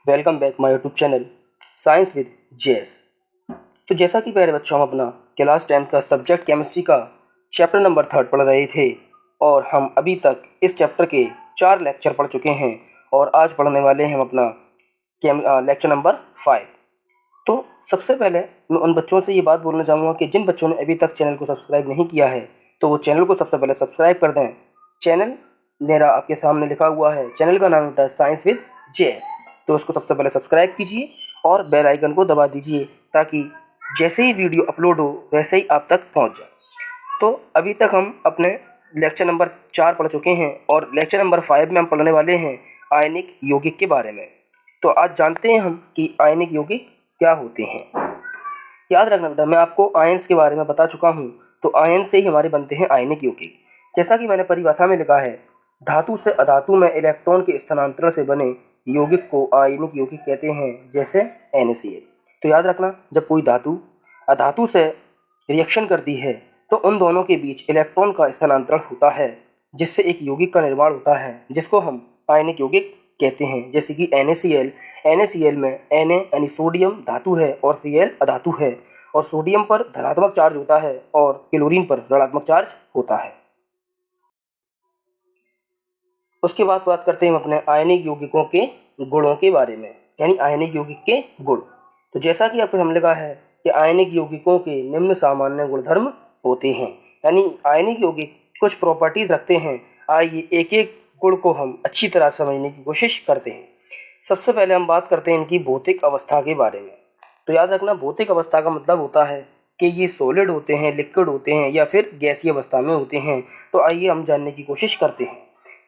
Welcome back my YouTube channel science with JS. तो जैसा कि प्यारे बच्चों, हम अपना क्लास 10 का सब्जेक्ट केमिस्ट्री का चैप्टर नंबर 3 पढ़ रहे थे और हम अभी तक इस चैप्टर के 4 लेक्चर पढ़ चुके हैं और आज पढ़ने वाले हैं हम अपना लेक्चर नंबर 5। तो सबसे पहले मैं उन बच्चों से ये बात बोलना चाहूँगा कि जिन बच्चों ने अभी तक चैनल को सब्सक्राइब नहीं किया है तो वो चैनल को सबसे पहले सब्सक्राइब कर दें। चैनल मेरा आपके सामने लिखा हुआ है, चैनल का नाम होता है साइंस विद जेएस। तो उसको सबसे पहले सब्सक्राइब कीजिए और बेल आइकन को दबा दीजिए ताकि जैसे ही वीडियो अपलोड हो वैसे ही आप तक पहुंच जाए। तो अभी तक हम अपने लेक्चर नंबर 4 पढ़ चुके हैं और लेक्चर नंबर 5 में हम पढ़ने वाले हैं आयनिक यौगिक के बारे में। तो आज जानते हैं हम कि आयनिक यौगिक क्या होते हैं। याद रखना बेटा, मैं आपको आयन्स के बारे में बता चुका हूँ। तो आयन से ही हमारे बनते हैं आयनिक यौगिक। जैसा कि मैंने परिभाषा में लिखा है, धातु से अधातु में इलेक्ट्रॉन के स्थानांतरण से बने यौगिक को आयनिक यौगिक कहते हैं, जैसे NaCl। तो याद रखना, जब कोई धातु अधातु से रिएक्शन करती है तो उन दोनों के बीच इलेक्ट्रॉन का स्थानांतरण होता है जिससे एक यौगिक का निर्माण होता है जिसको हम आयनिक यौगिक कहते हैं। जैसे कि NaCl में Na यानी सोडियम धातु है और Cl अधातु है और सोडियम पर धनात्मक चार्ज होता है और क्लोरीन पर ऋणात्मक चार्ज होता है। उसके बाद बात करते हैं हम अपने आयनिक यौगिकों के गुणों के बारे में, यानी आयनिक यौगिक के गुण। तो जैसा कि आपको हमने लिखा है कि आयनिक यौगिकों के निम्न सामान्य गुणधर्म होते हैं, यानी आयनिक यौगिक कुछ प्रॉपर्टीज रखते हैं। आइए एक एक गुण को हम अच्छी तरह समझने की कोशिश करते हैं। सबसे पहले हम बात करते हैं इनकी भौतिक अवस्था के बारे में। तो याद रखना, भौतिक अवस्था का मतलब होता है कि ये सॉलिड होते हैं, लिक्विड होते हैं या फिर गैसीय अवस्था में होते हैं। तो आइए हम जानने की कोशिश करते हैं।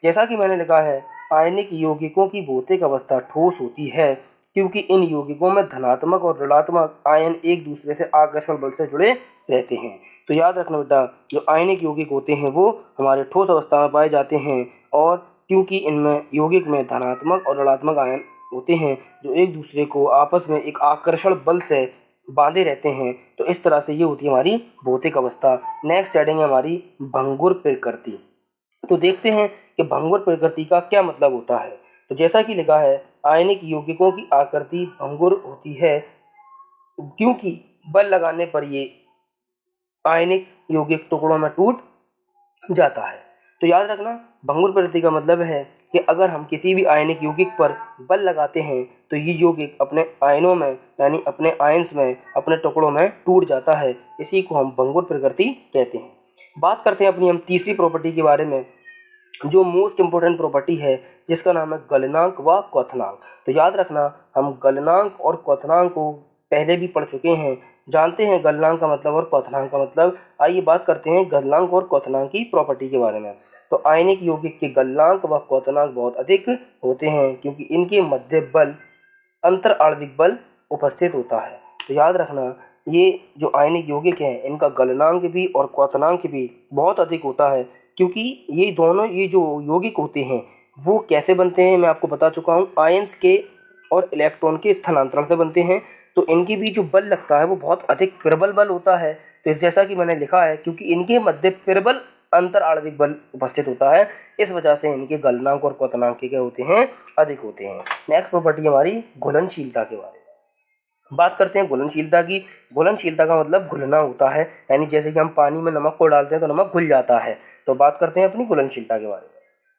जैसा कि मैंने लिखा है, आयनिक यौगिकों की भौतिक अवस्था ठोस होती है क्योंकि इन यौगिकों में धनात्मक और ऋणात्मक आयन एक दूसरे से आकर्षण बल से जुड़े रहते हैं। तो याद रखना बेटा, जो आयनिक यौगिक होते हैं वो हमारे ठोस अवस्था में पाए जाते हैं और क्योंकि इनमें यौगिक में धनात्मक और ऋणात्मक आयन होते हैं जो एक दूसरे को आपस में एक आकर्षण बल से बांधे रहते हैं। तो इस तरह से ये होती है हमारी भौतिक अवस्था। नेक्स्ट हेडिंग है हमारी भंगुर प्रकृति। तो देखते हैं कि भंगुर प्रकृति का क्या मतलब होता है। तो जैसा कि लिखा है, आयनिक यौगिकों की आकृति भंगुर होती है क्योंकि बल लगाने पर ये आयनिक यौगिक टुकड़ों में टूट जाता है। तो याद रखना, भंगुर प्रकृति का मतलब है कि अगर हम किसी भी आयनिक यौगिक पर बल लगाते हैं तो ये यौगिक अपने आयनों में यानी अपने आयन्स में अपने टुकड़ों में टूट जाता है। इसी को हम भंगुर प्रकृति कहते हैं। बात करते हैं अपनी हम तीसरी प्रॉपर्टी के बारे में, जो मोस्ट इम्पोर्टेंट प्रॉपर्टी है, जिसका नाम है गलनांक व क्वथनांक। तो याद रखना, हम गलनांक और क्वथनांक को पहले भी पढ़ चुके हैं, जानते हैं गलनांक का मतलब और क्वथनांक का मतलब। आइए बात करते हैं गलनांक और क्वथनांक की प्रॉपर्टी के बारे में। तो आयनिक यौगिक के गलनांक व क्वथनांक बहुत अधिक होते हैं क्योंकि इनके मध्य बल अंतर आणविक बल उपस्थित होता है। तो याद रखना, ये जो आयनिक यौगिक हैं इनका गलनांक भी और क्वथनांक भी बहुत अधिक होता है क्योंकि ये दोनों ये जो यौगिक होते हैं वो कैसे बनते हैं मैं आपको बता चुका हूँ, आयंस के और इलेक्ट्रॉन के स्थानांतरण से बनते हैं। तो इनके भी जो बल लगता है वो बहुत अधिक प्रबल बल होता है। तो जैसा कि मैंने लिखा है, क्योंकि इनके मध्य प्रबल अंतर आणविक बल उपस्थित होता है, इस वजह से इनके गलनांक और क्वथनांक क्या होते हैं, अधिक होते हैं। नेक्स्ट प्रॉपर्टी हमारी घुलनशीलता के बारे में बात करते हैं। घुलनशीलता की, घुलनशीलता का मतलब घुलना होता है, यानी जैसे कि हम पानी में नमक को डालते हैं तो नमक घुल जाता है। तो बात करते हैं अपनी घुलनशीलता के बारे में।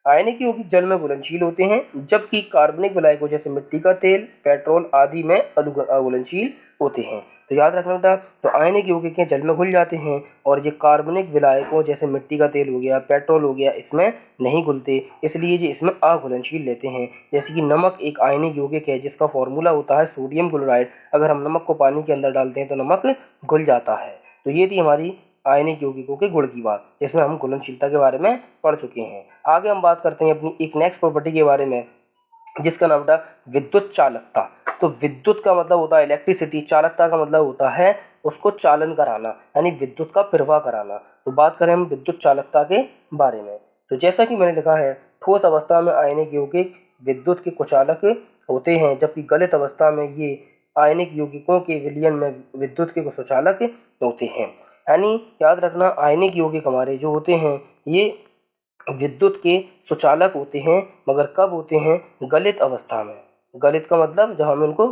आयनिक यौगिक जल में घुलनशील होते हैं जबकि कार्बनिक विलायकों जैसे मिट्टी का तेल, पेट्रोल आदि में अघुलनशील होते हैं। तो याद रखना बेटा, तो आयनिक यौगिक जल में घुल जाते हैं और ये कार्बनिक विलायकों जैसे मिट्टी का तेल हो गया, पेट्रोल हो गया, इसमें नहीं घुलते, इसलिए ये इसमें अघुलनशील लेते हैं। जैसे कि नमक एक आयनिक यौगिक है जिसका फॉर्मूला होता है सोडियम क्लोराइड। अगर हम नमक को पानी के अंदर डालते हैं तो नमक घुल जाता है। तो ये थी हमारी आयनिक यौगिकों के गुण की बात, जिसमें हम घुलनशीलता के बारे में पढ़ चुके हैं। आगे हम बात करते हैं अपनी एक नेक्स्ट प्रॉपर्टी के बारे में, जिसका नाम था विद्युत चालकता। तो विद्युत का मतलब होता है इलेक्ट्रिसिटी, चालकता का मतलब होता है उसको चालन कराना, यानी विद्युत का प्रवाह कराना। तो बात करें हम विद्युत चालकता के बारे में, तो जैसा कि मैंने लिखा है, ठोस अवस्था में आयनिक यौगिक विद्युत के कुचालक होते हैं जबकि गलित अवस्था में ये आयनिक यौगिकों के विलयन में विद्युत के सुचालक होते हैं। यानी याद रखना, आयनिक यौगिक हमारे जो होते हैं ये विद्युत के सुचालक होते हैं, मगर कब होते हैं, गलित अवस्था में। गलित का मतलब जब हम इनको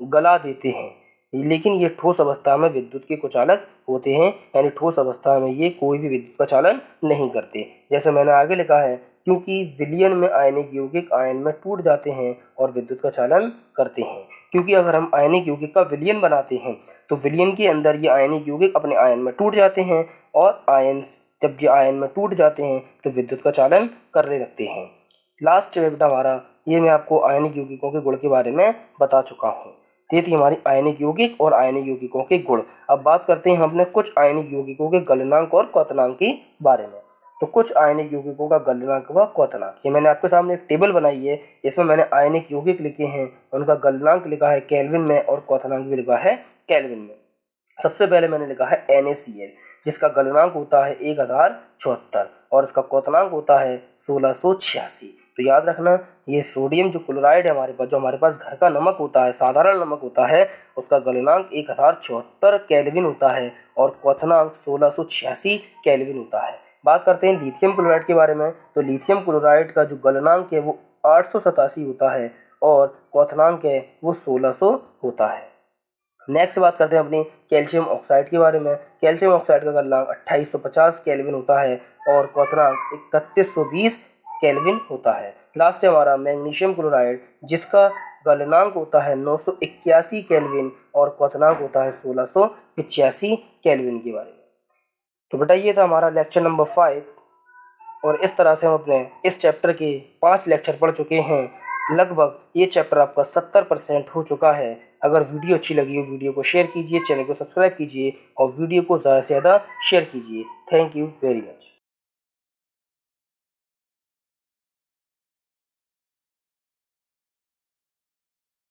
गला देते हैं, लेकिन ये ठोस अवस्था में विद्युत के कुचालक होते हैं, यानी ठोस अवस्था में ये कोई भी विद्युत का चालन नहीं करते। जैसे मैंने आगे लिखा है, क्योंकि विलयन में आयनिक यौगिक आयन में टूट जाते हैं और विद्युत का चालन करते हैं। क्योंकि अगर हम आयनिक यौगिक का विलयन बनाते हैं तो विलयन के अंदर ये आयनिक यौगिक अपने आयन में टूट जाते हैं, और जब ये आयन में टूट जाते हैं तो विद्युत का चालन करने लगते हैं। लास्ट बेटा हमारा, ये मैं आपको आयनिक यौगिकों के गुण के बारे में बता चुका हूँ। ये थी हमारी आयनिक यौगिक और आयनिक यौगिकों के गुण। अब बात करते हैं हम अपने कुछ आयनिक यौगिकों के गलनांक और क्वथनांक के बारे में। तो कुछ आयनिक यौगिकों का गलनांक व क्वथनांक, ये मैंने आपके सामने एक टेबल बनाई है, इसमें मैंने आयनिक यौगिक लिखे हैं, उनका गलनांक लिखा है केल्विन में और क्वथनांक भी लिखा है केल्विन में। सबसे पहले मैंने लिखा है NaCl, जिसका गलनांक होता है 1074 और इसका क्वथनांक होता है 1686। तो याद रखना, ये सोडियम जो क्लोराइड है हमारे पास, जो हमारे पास घर का नमक होता है, साधारण नमक होता है, उसका गलनांक 1074 केल्विन होता है और क्वथनांक 1686 केल्विन होता है। बात करते हैं लिथियम क्लोराइड के बारे में। तो लिथियम क्लोराइड का जो गलनांक है वो 887 होता है और क्वथनांक है वो 1600 होता है। नेक्स्ट बात करते हैं अपनी कैल्शियम ऑक्साइड के बारे में। कैल्शियम ऑक्साइड का गलनांक 2850 केल्विन होता है और क्वथनांक 3120 केल्विन होता है। लास्ट है हमारा मैग्नीशियम क्लोराइड, जिसका गलनांक होता है 981 केल्विन और क्वथनांक होता है 1685 केल्विन के बारे में। तो बेटा ये था हमारा लेक्चर नंबर 5, और इस तरह से हम अपने इस चैप्टर के 5 लेक्चर पढ़ चुके हैं। लगभग ये चैप्टर आपका 70% हो चुका है। अगर वीडियो अच्छी लगी हो, वीडियो को शेयर कीजिए, चैनल को सब्सक्राइब कीजिए और वीडियो को ज़्यादा से ज़्यादा शेयर कीजिए। Thank you very much.